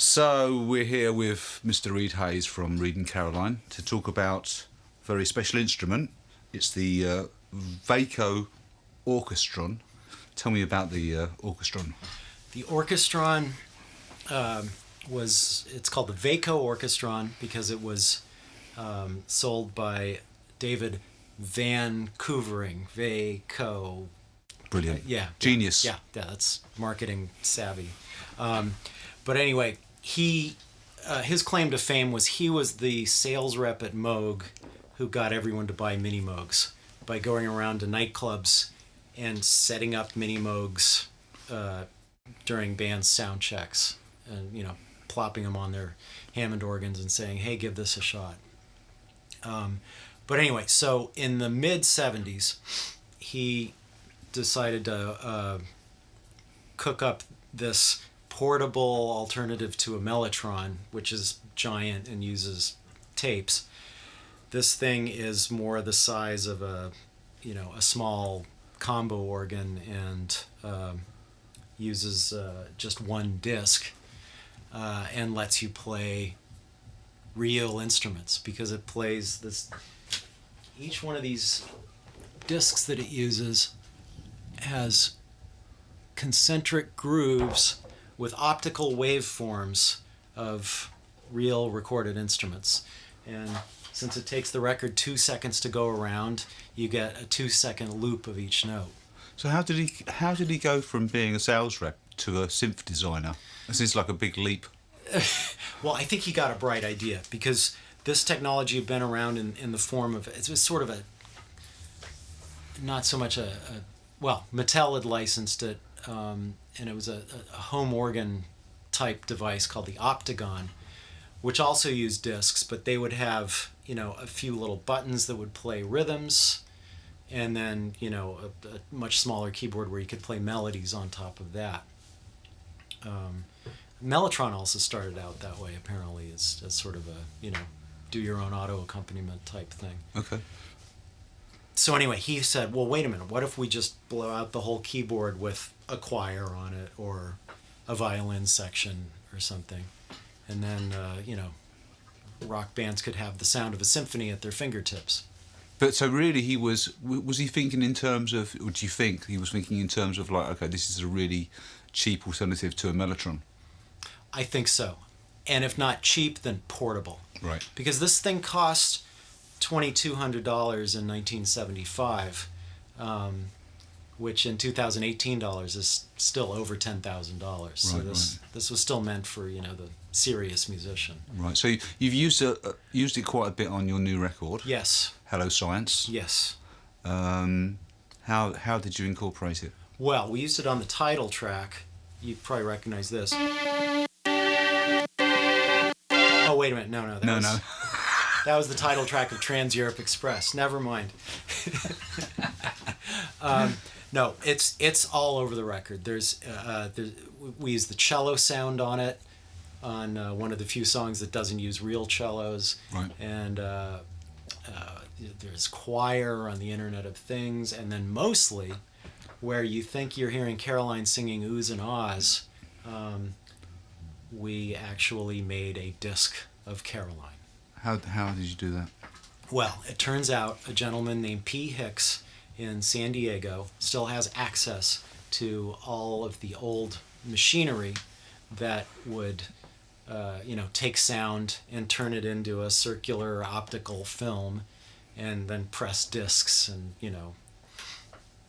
So we're here with Mr. Reed Hayes from Reed and Caroline to talk about a very special instrument. It's the Vako Orchestron. Tell me about the Orchestron. The Orchestron it's called the Vako Orchestron because it was sold by David Vancouvering. Vako. Brilliant. Yeah. Genius. Yeah, that's marketing savvy. But anyway, his claim to fame was he was the sales rep at Moog who got everyone to buy mini Moogs by going around to nightclubs and setting up mini Moogs during band sound checks and, plopping them on their Hammond organs and saying, hey, give this a shot. But anyway, so in the mid-'70s, he decided to cook up this portable alternative to a Mellotron, which is giant and uses tapes. This thing is more the size of a small combo organ and uses just one disc and lets you play real instruments because it plays this. Each one of these discs that it uses has concentric grooves with optical waveforms of real recorded instruments. And since it takes the record 2 seconds to go around, you get a 2-second loop of each note. So how did he go from being a sales rep to a synth designer? This is like a big leap. Well, I think he got a bright idea because this technology had been around in the form of, it was sort of a, not so much Mattel had licensed it, and it was a home organ type device called the Optagon, which also used discs, but they would have, a few little buttons that would play rhythms, and then, a much smaller keyboard where you could play melodies on top of that. Mellotron also started out that way, apparently, as sort of a, do your own auto accompaniment type thing. Okay. So anyway, he said, well, wait a minute, what if we just blow out the whole keyboard with a choir on it or a violin section or something? And then, rock bands could have the sound of a symphony at their fingertips. But so really was he thinking in terms of, or do you think he was thinking in terms of like, okay, this is a really cheap alternative to a Mellotron? I think so. And if not cheap, then portable. Right. Because this thing cost $2,200 in 1975, which in 2018 dollars is still over $10,000. So this was still meant for the serious musician. Right. So you've used it quite a bit on your new record. Yes. Hello Science. Yes. How did you incorporate it? Well, we used it on the title track. You probably recognize this. Oh, wait a minute. No. No. That was the title track of Trans-Europe Express. Never mind. No, it's all over the record. We use the cello sound on it, on one of the few songs that doesn't use real cellos. Right. And there's choir on the Internet of Things, and then mostly, where you think you're hearing Caroline singing Oohs and Ahs, we actually made a disc of Caroline. How did you do that? Well, it turns out a gentleman named P. Hicks in San Diego still has access to all of the old machinery that would, take sound and turn it into a circular optical film and then press discs and,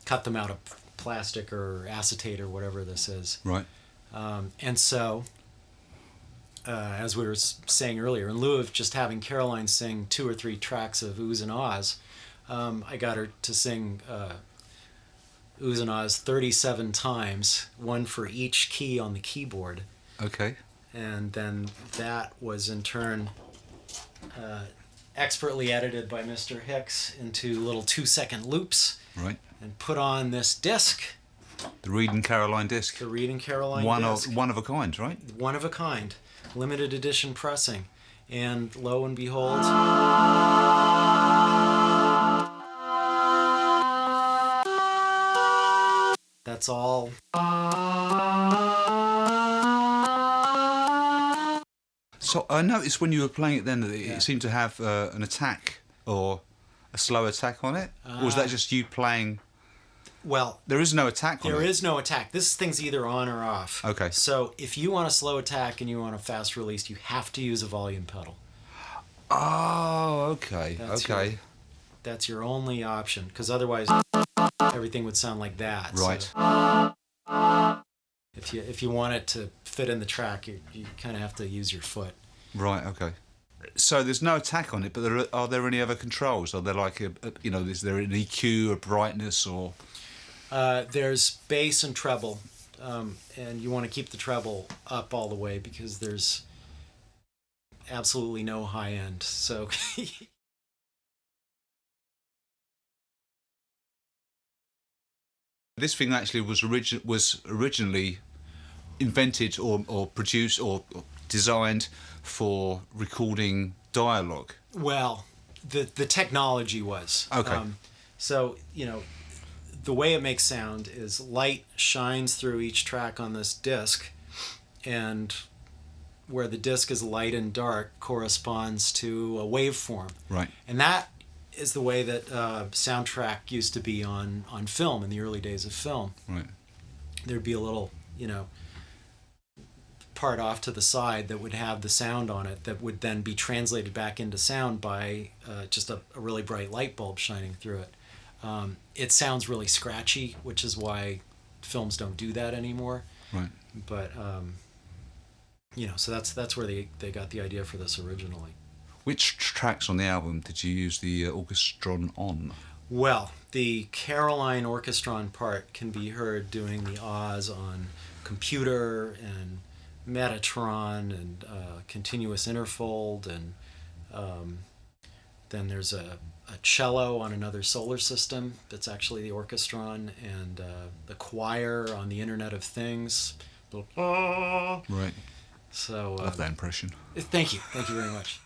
cut them out of plastic or acetate or whatever this is. Right. And so, as we were saying earlier, in lieu of just having Caroline sing 2 or 3 tracks of Oohs and Ahs, I got her to sing Oohs and Ahs 37 times, one for each key on the keyboard. Okay. And then that was in turn expertly edited by Mr. Hicks into little 2-second loops. Right. And put on this disc. The Reed and Caroline disc. The Reed and Caroline disc. One of a kind, right? One of a kind. Limited edition pressing. And lo and behold... That's all. So I noticed when you were playing it then that it Yeah. seemed to have an attack or a slow attack on it, or was that just you playing? Well, There is no attack on it. there is no attack. This thing's either on or off. Okay. So if you want a slow attack and you want a fast release, you have to use a volume pedal. Oh, okay, That's okay, That's your only option, because otherwise everything would sound like that. right. So if you want it to fit in the track, you kind of have to use your foot. Right, okay. So there's no attack on it, but are there any other controls? Are there like is there an EQ, a brightness, or? There's bass and treble, and you want to keep the treble up all the way because there's absolutely no high end. So This thing actually was originally invented or produced or designed for recording dialogue. well, the technology was Okay. So the way it makes sound is light shines through each track on this disc, and where the disc is light and dark corresponds to a waveform. Right. And that is the way that soundtrack used to be on film in the early days of film. Right. There'd be a little, part off to the side that would have the sound on it that would then be translated back into sound by just a really bright light bulb shining through it. It sounds really scratchy, which is why films don't do that anymore. Right. But so that's where they got the idea for this originally. Which tracks on the album did you use the Orchestron on? Well, the Caroline Orchestron part can be heard doing the Oz on computer and Metatron and continuous interfold, and then there's a cello on another solar system that's actually the Orchestron, and the choir on the Internet of Things. Right. So Love that impression. thank you very much.